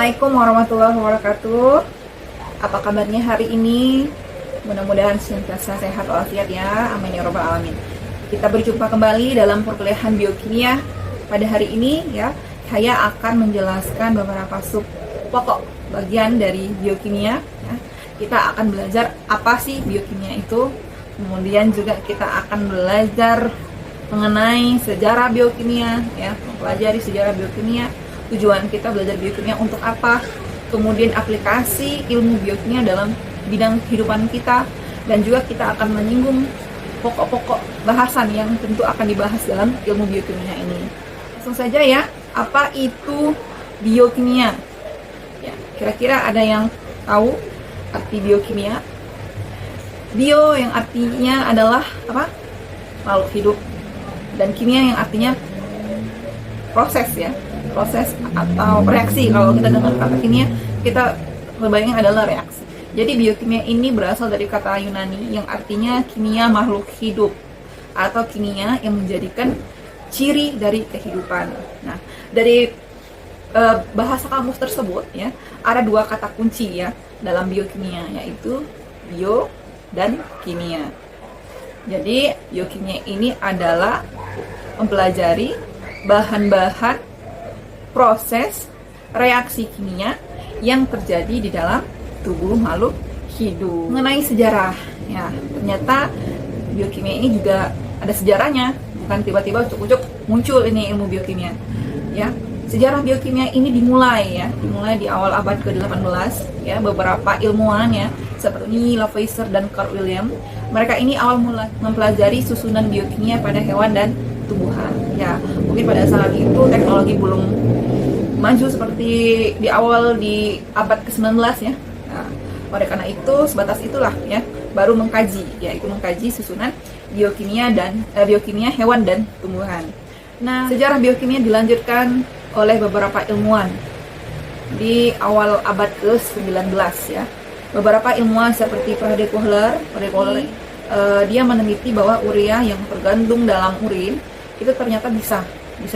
Assalamualaikum warahmatullahi wabarakatuh. Apa kabarnya hari ini? Mudah-mudahan senantiasa sehat walafiat ya. Amin ya robbal alamin. Kita berjumpa kembali dalam perkuliahan biokimia. Pada hari ini ya, saya akan menjelaskan beberapa sub pokok bagian dari biokimia ya. Kita akan belajar apa sih biokimia itu. Kemudian juga kita akan belajar mengenai sejarah biokimia ya, mempelajari sejarah biokimia. Tujuan kita belajar biokimia untuk apa, kemudian aplikasi ilmu biokimia dalam bidang kehidupan kita, dan juga kita akan menyinggung pokok-pokok bahasan yang tentu akan dibahas dalam ilmu biokimia ini. Langsung saja ya, apa itu biokimia? Ya, kira-kira ada yang tahu arti biokimia? Bio yang artinya adalah apa? Makhluk hidup, dan kimia yang artinya proses ya, proses atau reaksi. Kalau kita dengar kata kimia, kita berbayangnya adalah reaksi. Jadi biokimia ini berasal dari kata Yunani yang artinya kimia makhluk hidup atau kimia yang menjadikan ciri dari kehidupan. Nah, dari bahasa kamus tersebut ya, ada dua kata kunci ya dalam biokimia, yaitu bio dan kimia. Jadi biokimia ini adalah mempelajari bahan-bahan proses reaksi kimia yang terjadi di dalam tubuh makhluk hidup. Mengenai sejarah, ya ternyata biokimia ini juga ada sejarahnya, bukan tiba-tiba ucuk-ucuk muncul ini ilmu biokimia. Ya, sejarah biokimia ini dimulai di awal abad ke-18 ya, beberapa ilmuwan ya seperti Lavoisier dan Carl William. Mereka ini awal mula mempelajari susunan biokimia pada hewan dan tumbuhan. Ya, mungkin pada saat itu teknologi belum maju seperti di awal di abad ke-19 ya. Nah, oleh karena itu sebatas itulah ya baru mengkaji, yaitu mengkaji susunan biokimia dan biokimia hewan dan tumbuhan. Nah, sejarah biokimia dilanjutkan oleh beberapa ilmuwan di awal abad ke-19 ya. Beberapa ilmuwan seperti Frederick Kohler, dia meneliti bahwa urea yang tergandung dalam urin itu ternyata bisa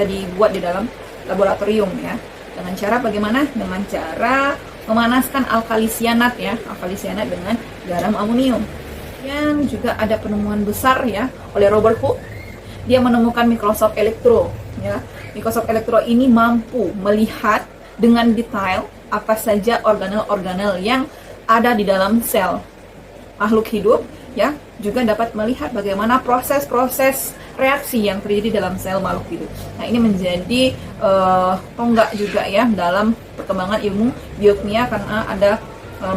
dibuat di dalam laboratorium ya. Dengan cara bagaimana? Dengan cara memanaskan alkali cyanat ya, alkali cyanat dengan garam amonium. Yang juga ada penemuan besar ya oleh Robert Hooke. Dia menemukan mikroskop elektro ya. Mikroskop elektro ini mampu melihat dengan detail apa saja organel-organel yang ada di dalam sel makhluk hidup ya, juga dapat melihat bagaimana proses-proses reaksi yang terjadi dalam sel makhluk hidup. Nah, ini menjadi tonggak juga ya dalam perkembangan ilmu biokimia karena ada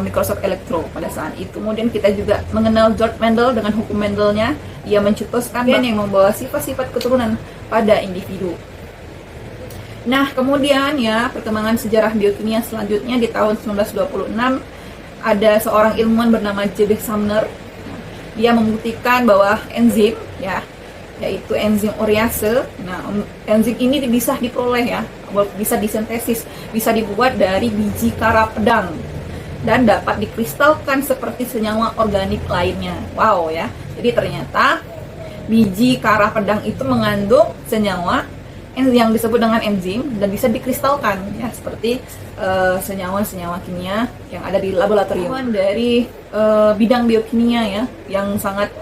mikroskop elektro pada saat itu. Kemudian kita juga mengenal George Mendel dengan hukum Mendelnya. Ia mencetuskan gen yang membawa sifat-sifat keturunan pada individu. Nah, kemudian ya perkembangan sejarah biokimia selanjutnya di tahun 1926 ada seorang ilmuwan bernama J.B. Sumner. Dia membuktikan bahwa enzim ya, yaitu enzim urease. Nah, enzim ini bisa diperoleh ya, bisa disintesis, bisa dibuat dari biji kara pedang dan dapat dikristalkan seperti senyawa organik lainnya. Wow ya. Jadi ternyata biji kara pedang itu mengandung senyawa yang disebut dengan enzim dan bisa dikristalkan ya seperti senyawa-senyawa kimia yang ada di laboratorium. Dari bidang biokimia ya yang sangat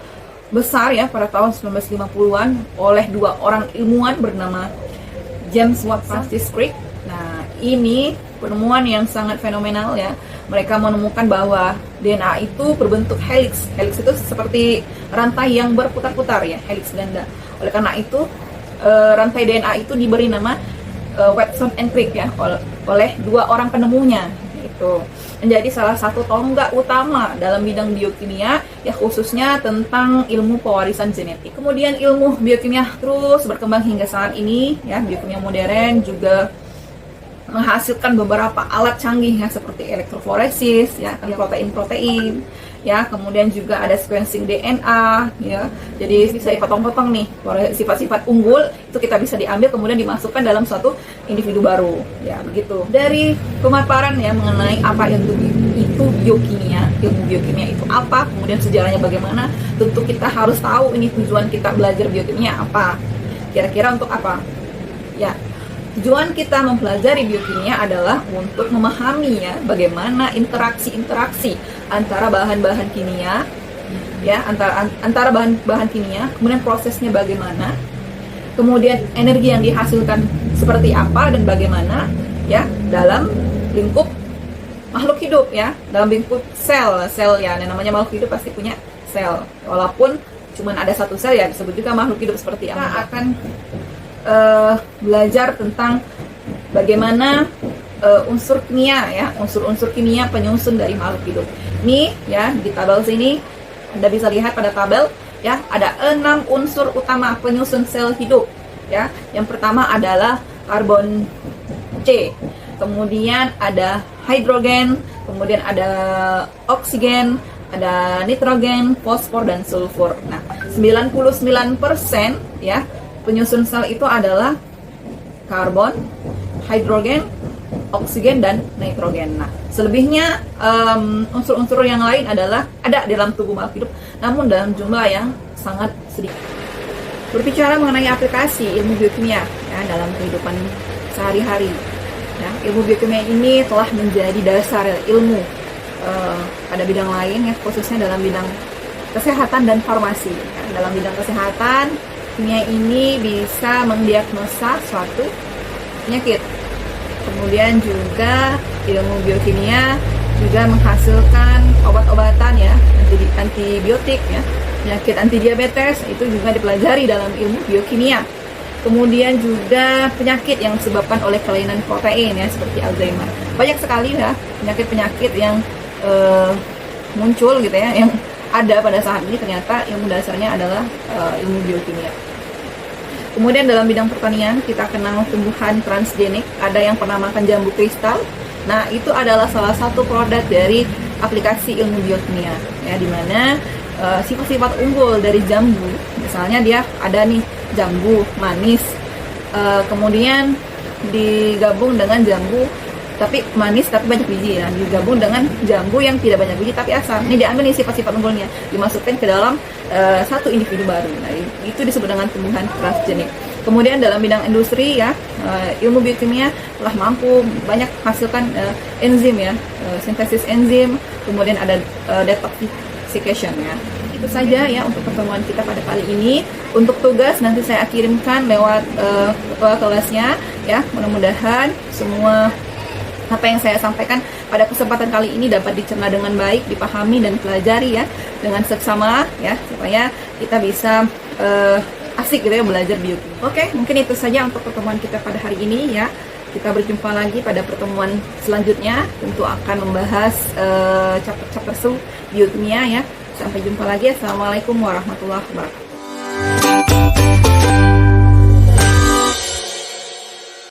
besar ya pada tahun 1950-an oleh dua orang ilmuwan bernama James Watt Francis Crick. Nah, ini penemuan yang sangat fenomenal ya. Mereka menemukan bahwa DNA itu berbentuk helix. Helix itu seperti rantai yang berputar-putar ya, helix ganda. Oleh karena itu rantai DNA itu diberi nama Watson and Crick ya oleh dua orang penemunya. Itu menjadi salah satu tonggak utama dalam bidang biokimia ya, khususnya tentang ilmu pewarisan genetik. Kemudian ilmu biokimia terus berkembang hingga saat ini ya. Biokimia modern juga menghasilkan beberapa alat canggih ya seperti elektrofloresis ya, protein-protein ya, kemudian juga ada sequencing DNA ya. Jadi bisa dipotong-potong nih sifat-sifat unggul itu kita bisa diambil kemudian dimasukkan dalam suatu individu baru ya, begitu. Dari pemaparan ya mengenai apa itu biokimia, ilmu biokimia itu apa, kemudian sejarahnya bagaimana, tentu kita harus tahu ini tujuan kita belajar biokimia apa. Kira-kira untuk apa? Ya, Tujuan kita mempelajari biokimia adalah untuk memahami ya bagaimana interaksi-interaksi antara bahan-bahan kimia ya, antara bahan-bahan kimia, kemudian prosesnya bagaimana, kemudian energi yang dihasilkan seperti apa dan bagaimana ya dalam lingkup makhluk hidup ya, dalam lingkup sel ya, yang namanya makhluk hidup pasti punya sel, walaupun cuman ada satu sel ya disebut juga makhluk hidup seperti apa. Kita akan belajar tentang bagaimana unsur kimia ya, unsur-unsur kimia penyusun dari makhluk hidup. Ini ya di tabel sini Anda bisa lihat pada tabel ya, ada 6 unsur utama penyusun sel hidup ya. Yang pertama adalah karbon C, kemudian ada hidrogen, kemudian ada oksigen, ada nitrogen, fosfor dan sulfur. Nah, 99% ya penyusun sel itu adalah karbon, hidrogen, oksigen dan nitrogen. Nah, selebihnya unsur-unsur yang lain adalah ada di dalam tubuh makhluk hidup, namun dalam jumlah yang sangat sedikit. Berbicara mengenai aplikasi ilmu biokimia ya, dalam kehidupan sehari-hari, ya, ilmu biokimia ini telah menjadi dasar ilmu pada bidang lain ya, khususnya dalam bidang kesehatan dan farmasi. Ya. Dalam bidang kesehatan, kimia ini bisa mendiagnosa suatu penyakit. Kemudian juga ilmu biokimia juga menghasilkan obat-obatan ya, antibiotik ya, penyakit anti diabetes itu juga dipelajari dalam ilmu biokimia. Kemudian juga penyakit yang disebabkan oleh kelainan protein ya, seperti Alzheimer. Banyak sekali ya penyakit-penyakit yang muncul gitu ya, yang ada pada saat ini ternyata ilmu dasarnya adalah ilmu biokimia. Kemudian dalam bidang pertanian kita kenal tumbuhan transgenik, ada yang pernah makan jambu kristal. Nah, itu adalah salah satu produk dari aplikasi ilmu biokimia ya, di mana sifat-sifat unggul dari jambu, misalnya dia ada nih jambu manis, kemudian digabung dengan jambu tapi manis tapi banyak biji ya, digabung dengan jambu yang tidak banyak biji tapi asam. Ini diambil nih sifat-sifat unggulnya, dimasukkan ke dalam satu individu baru. Nah, itu disebut dengan tumbuhan transgenik. Kemudian dalam bidang industri ya, ilmu biokimia telah mampu banyak menghasilkan enzim ya, sintesis enzim, kemudian ada detoxification ya. Itu saja ya untuk pertemuan kita pada kali ini. Untuk tugas nanti saya kirimkan lewat kelasnya ya. Mudah-mudahan semua apa yang saya sampaikan pada kesempatan kali ini dapat dicerna dengan baik, dipahami dan pelajari ya dengan seksama ya, supaya kita bisa asik gitu ya belajar biokimia. Oke, mungkin itu saja untuk pertemuan kita pada hari ini ya. Kita berjumpa lagi pada pertemuan selanjutnya, tentu akan membahas chapter-chapter biokimia ya. Sampai jumpa lagi. Assalamualaikum warahmatullahi wabarakatuh.